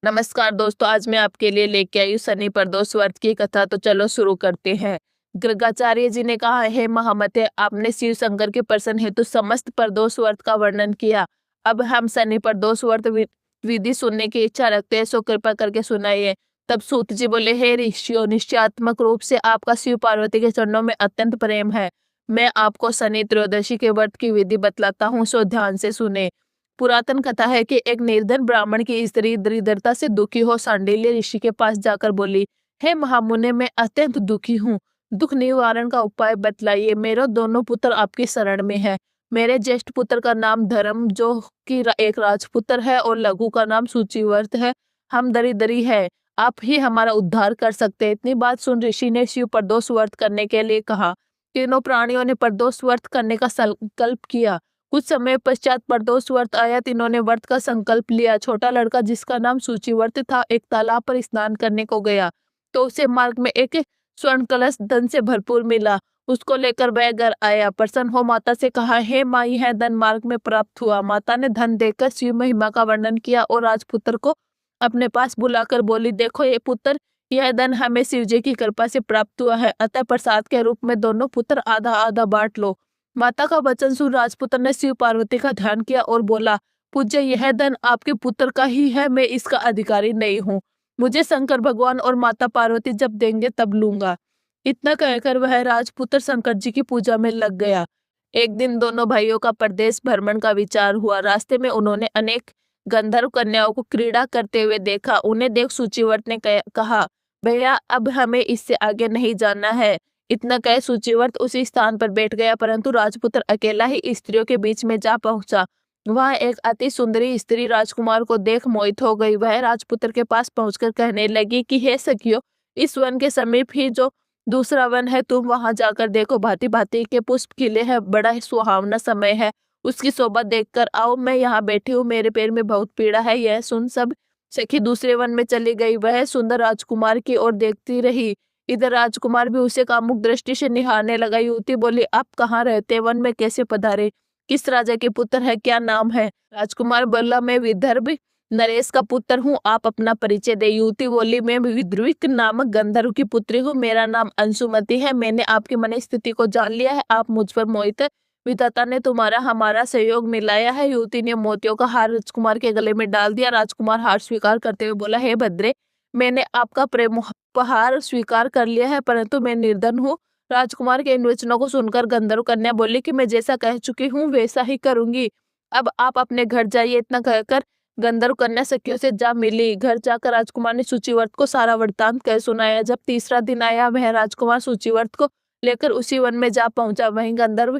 नमस्कार दोस्तों, आज मैं आपके लिए लेके आई हूँ शनि प्रदोष व्रत की कथा। तो चलो शुरू करते हैं। गर्गाचार्य जी ने कहा, हे महामते, आपने शिव शंकर के प्रसन्न हेतु समस्त प्रदोष व्रत का वर्णन किया। अब हम शनि प्रदोष व्रत विधि सुनने की इच्छा रखते हैं, सो कृपा करके सुनाइए। तब सूत जी बोले, हे ऋषियों, निश्चयात्मक रूप से आपका शिव पार्वती के चरणों में अत्यंत प्रेम है। मैं आपको शनि त्रयोदशी के व्रत की विधि बतलाता हूँ, सो ध्यान से सुने। पुरातन कथा है कि एक निर्धन ब्राह्मण की स्त्री दरिद्रता से दुखी हो सांडिल्य ऋषि के पास जाकर बोली, हे महामुने, मैं अत्यंत दुखी हूँ, दुख निवारण का उपाय बतलाइए। मेरे दोनों पुत्र आपकी शरण में है। मेरे ज्येष्ठ पुत्र का नाम धर्म, जो कि एक राजपुत्र है, और लघु का नाम सूचिवर्त है। हम दरिद्री है, आप ही हमारा उद्धार कर सकते हैं। इतनी बात सुन ऋषि ने शिव प्रदोष व्रत करने के लिए कहा। तीनों प्राणियों ने प्रदोष व्रत करने का संकल्प किया। कुछ समय पश्चात प्रदोष व्रत आया। तीनों ने व्रत का संकल्प लिया। छोटा लड़का, जिसका नाम सूचिवर्त था, एक तालाब पर स्नान करने को गया तो उसे मार्ग में एक स्वर्ण कलश धन से भरपूर मिला। उसको लेकर वह घर आया। प्रसन्न हो माता से कहा, हे माई, यह धन मार्ग में प्राप्त हुआ। माता ने धन देकर शिव महिमा का वर्णन किया और राजपुत्र को अपने पास बुलाकर बोली, देखो ये पुत्र, यह धन हमें शिव जी की कृपा से प्राप्त हुआ है, अतः प्रसाद के रूप में दोनों पुत्र आधा आधा बांट लो। माता का वचन सुन राजपुत्र ने शिव पार्वती का ध्यान किया और बोला, पूज्य, यह धन आपके पुत्र का ही है, मैं इसका अधिकारी नहीं हूँ। मुझे शंकर भगवान और माता पार्वती जब देंगे तब लूंगा। इतना कहकर वह राजपुत्र शंकर जी की पूजा में लग गया। एक दिन दोनों भाइयों का प्रदेश भ्रमण का विचार हुआ। रास्ते में उन्होंने अनेक गंधर्व कन्याओं को क्रीड़ा करते हुए देखा। उन्हें देख सूचिवर्त ने कहा, भैया, अब हमें इससे आगे नहीं जाना है। इतना कह सूचिवर्त उसी स्थान पर बैठ गया, परंतु राजपुत्र अकेला ही स्त्रियों के बीच में जा पहुंचा। वहां एक अति सुंदरी स्त्री राजकुमार को देख मोहित हो गई। वह राजपुत्र के पास पहुंचकर कहने लगी कि हे सखियों, इस वन के समीप ही जो दूसरा वन है, तुम वहां जाकर देखो। भांति भांति के पुष्प खिले हैं, बड़ा ही सुहावना समय है, उसकी शोभा देखकर आओ। मैं यहाँ बैठी हूँ, मेरे पैर में बहुत पीड़ा है। यह सुन सब सखी दूसरे वन में चली गई। वह सुंदर राजकुमार की ओर देखती रही। इधर राजकुमार भी उसे कामुक दृष्टि से निहारने लगा। युवती बोली, आप कहाँ रहते, वन में कैसे पधारे, किस राजा के पुत्र है, क्या नाम है? राजकुमार बोला, मैं विदर्भ नरेश का पुत्र हूँ, आप अपना परिचय दे। युवती बोली, मैं विद्रुविक नामक गंधर्व की पुत्री हूँ, मेरा नाम अंशुमति है। मैंने आपकी मन स्थिति को जान लिया है, आप मुझ पर मोहित है, विधाता ने तुम्हारा हमारा सहयोग मिलाया है। युवती ने मोतियों का हार राजकुमार के गले में डाल दिया। राजकुमार हार स्वीकार करते हुए बोला, हे भद्रे, मैंने आपका प्रेम उपहार स्वीकार कर लिया है, परंतु मैं निर्धन हूँ। राजकुमार के इन वचनों को सुनकर गंधर्व कन्या बोली कि मैं जैसा कह चुकी हूँ वैसा ही करूंगी, अब आप अपने घर जाइए। इतना कहकर गंधर्व कन्या सखियों से जा मिली। घर जाकर राजकुमार ने सूचिवर्त को सारा वृत्तांत कह सुनाया। जब तीसरा दिन आया, वह राजकुमार सूचिवर्त को लेकर उसी वन में जा पहुंचा। वहीं गंधर्व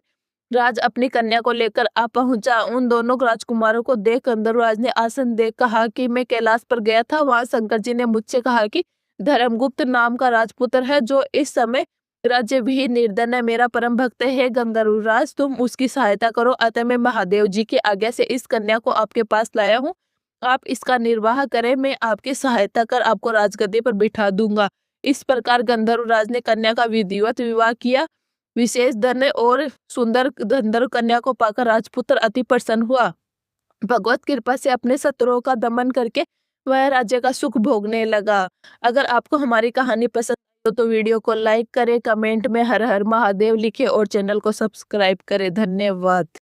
राज अपनी कन्या को लेकर आ पहुंचा। उन दोनों राजकुमारों को देख गंधर्वराज ने आसन दे कहा कि मैं कैलाश पर गया था, वहां शंकर जी ने मुझसे कहा कि धर्मगुप्त नाम का राजपुत्र है, जो इस समय राज्य भी निर्धन है, मेरा परम भक्त है। गंधर्वराज, तुम उसकी सहायता करो। अतः मैं महादेव जी की आज्ञा से इस कन्या को आपके पास लाया हूँ, आप इसका निर्वाह करें, मैं आपकी सहायता कर आपको राजगद्दी पर बिठा दूंगा। इस प्रकार गंधर्वराज ने कन्या का विधिवत विवाह किया। विशेष धन और सुंदर गंधर्व कन्या को पाकर राजपुत्र अति प्रसन्न हुआ। भगवत कृपा से अपने शत्रुओं का दमन करके वह राज्य का सुख भोगने लगा। अगर आपको हमारी कहानी पसंद आई हो तो वीडियो को लाइक करें, कमेंट में हर हर महादेव लिखें और चैनल को सब्सक्राइब करें। धन्यवाद।